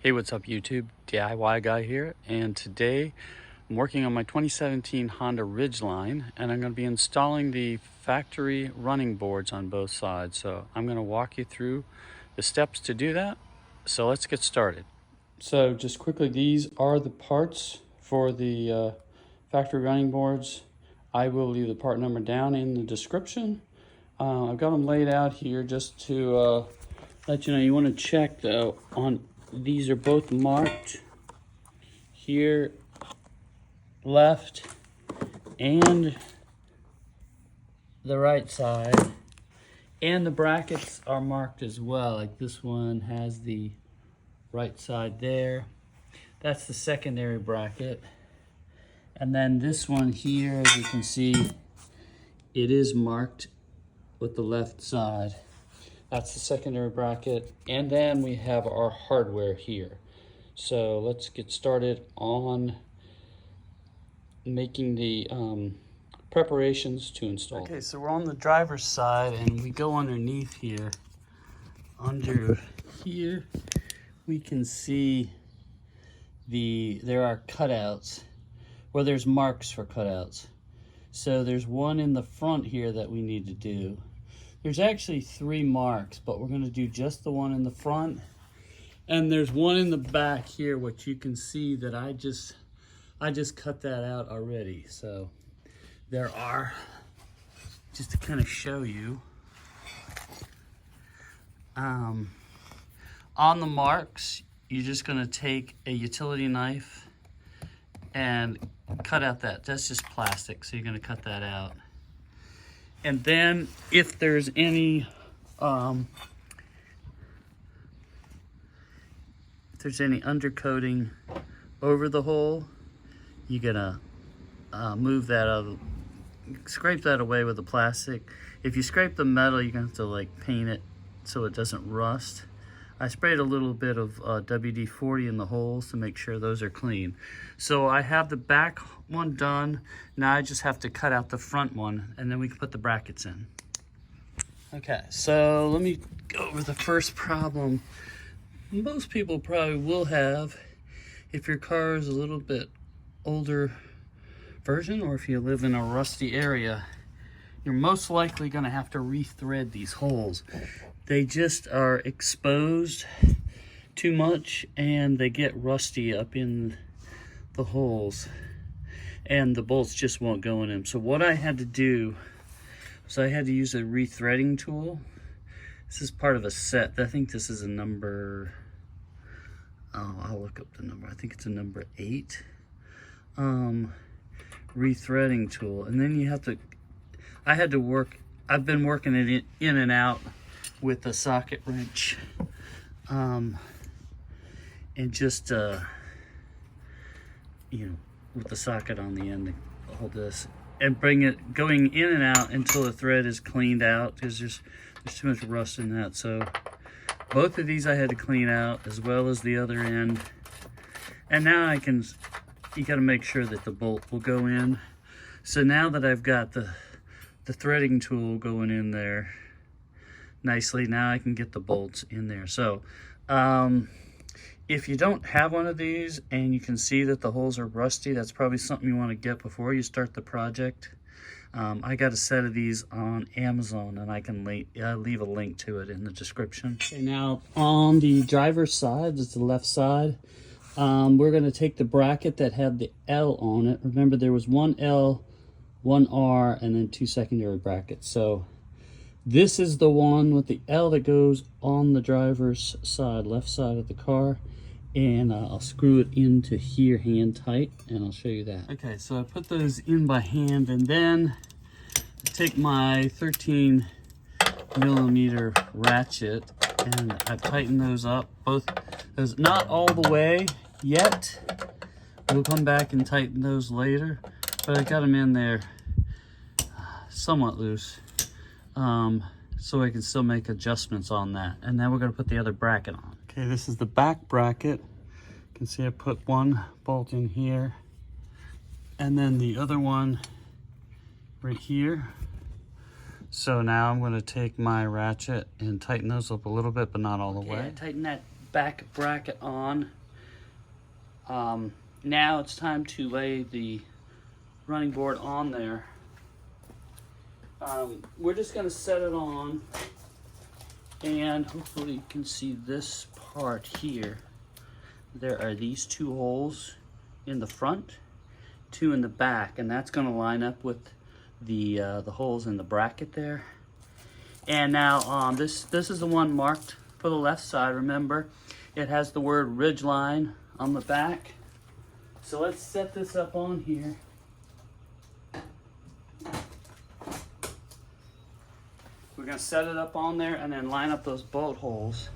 Hey, what's up YouTube? DIY guy here, and today I'm working on my 2017 Honda Ridgeline, and I'm going to be installing the factory running boards on both sides. So I'm going to walk you through the steps to do that. So let's get started. So just quickly, these are the parts for the factory running boards. I will leave the part number down in the description. I've got them laid out here just to let you know. You want to check though on these are both marked here, left and the right side, and the brackets are marked as well. Like this one has the right side there. That's the secondary bracket. And then this one here, as you can see, it is marked with the left side. That's the secondary bracket. And then we have our hardware here. So let's get started on making the preparations to install. Okay, so we're on the driver's side and we go underneath here. Under here, we can see there are cutouts, where there's marks for cutouts. So there's one in the front here that we need to do. There's actually 3 marks, but we're going to do just the one in the front. And there's one in the back here, which you can see that I just cut that out already. So there are, just to kind of show you, on the marks, you're just going to take a utility knife and cut out that's just plastic, so you're going to cut that out. And then if there's any undercoating over the hole, you're gonna move that out, scrape that away with the plastic. If you scrape the metal, you're gonna have to like paint it so it doesn't rust. I sprayed a little bit of WD-40 in the holes to make sure those are clean. So I have the back one done. Now I just have to cut out the front one, and then we can put the brackets in. Okay, so let me go over the first problem most people probably will have if your car is a little bit older version, or if you live in a rusty area. You're most likely going to have to rethread these holes. They just are exposed too much and they get rusty up in the holes, and the bolts just won't go in them. So what I had to do was I had to use a rethreading tool. This is part of a set. I think this is a number, I'll look up the number. I think it's a number 8 rethreading tool. And then you have to, I've been working it in and out with a socket wrench, and just you know, with the socket on the end to hold this, and bring it going in and out until the thread is cleaned out, because there's too much rust in that. So both of these I had to clean out, as well as the other end. And now you got to make sure that the bolt will go in. So now that I've got the threading tool going in there nicely, now I can get the bolts in there. So if you don't have one of these and you can see that the holes are rusty, that's probably something you want to get before you start the project. I got a set of these on Amazon, and I can leave a link to it in the description. Okay, now on the driver's side, that's the left side, we're going to take the bracket that had the L on it. Remember, there was one L, one R, and then 2 secondary brackets. So this is the one with the L that goes on the driver's side, left side of the car. And I'll screw it into here hand tight, and I'll show you that. Okay, so I put those in by hand, and then I take my 13mm ratchet and I tighten those up. Both those, not all the way yet. We'll come back and tighten those later, but I got them in there somewhat loose, so I can still make adjustments on that. And then we're going to put the other bracket on. Okay, this is the back bracket. You can see I put one bolt in here, and then the other one right here. So now I'm going to take my ratchet and tighten those up a little bit, but not all the way. I tighten that back bracket on. Now it's time to lay the running board on there. We're just going to set it on, and hopefully you can see this part here. There are these 2 holes in the front, 2 in the back, and that's going to line up with the holes in the bracket there. And now this is the one marked for the left side. Remember, it has the word Ridgeline on the back. So let's set this up on here. We're going to set it up on there and then line up those bolt holes,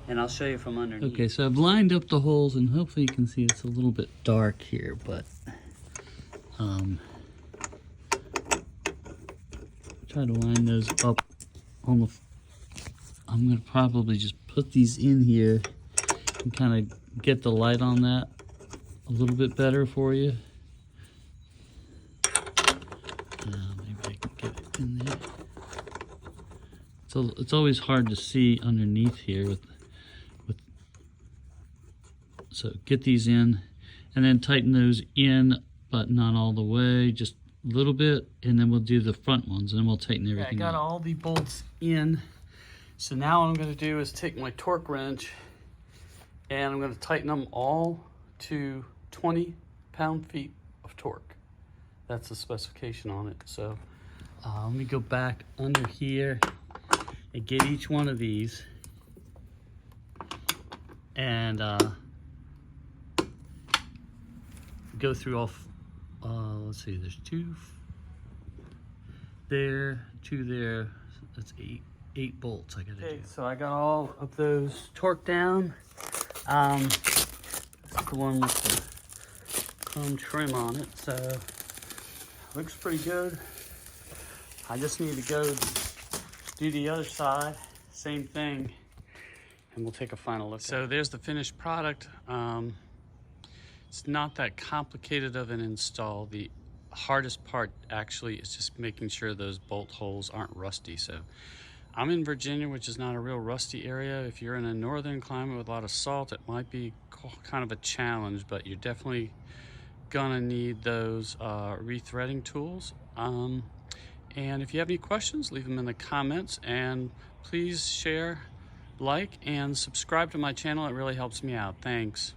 and I'll show you from underneath. Okay, so I've lined up the holes, and hopefully you can see it's a little bit dark here, but try to line those up on the. I'm going to probably just put these in here and kind of get the light on that a little bit better for you. Maybe I can get it in there. So it's always hard to see underneath here with so get these in and then tighten those in, but not all the way, just a little bit, and then we'll do the front ones and then we'll tighten everything up. I got all the bolts in. So now what I'm going to do is take my torque wrench and I'm going to tighten them all to 20 pound-feet of torque. That's the specification on it. So let me go back under here and get each one of these and go through all, let's see, there's 2 there, 2 there, that's 8 bolts I gotta do. So I got all of those torqued down. This is the one with the chrome trim on it, so looks pretty good. I just need to go do the other side, same thing, and we'll take a final look. So there's the finished product. It's not that complicated of an install. The hardest part actually is just making sure those bolt holes aren't rusty. So I'm in Virginia, which is not a real rusty area. If you're in a northern climate with a lot of salt, it might be kind of a challenge, but you're definitely gonna need those rethreading tools. And if you have any questions, leave them in the comments, and please share, like, and subscribe to my channel. It really helps me out. Thanks.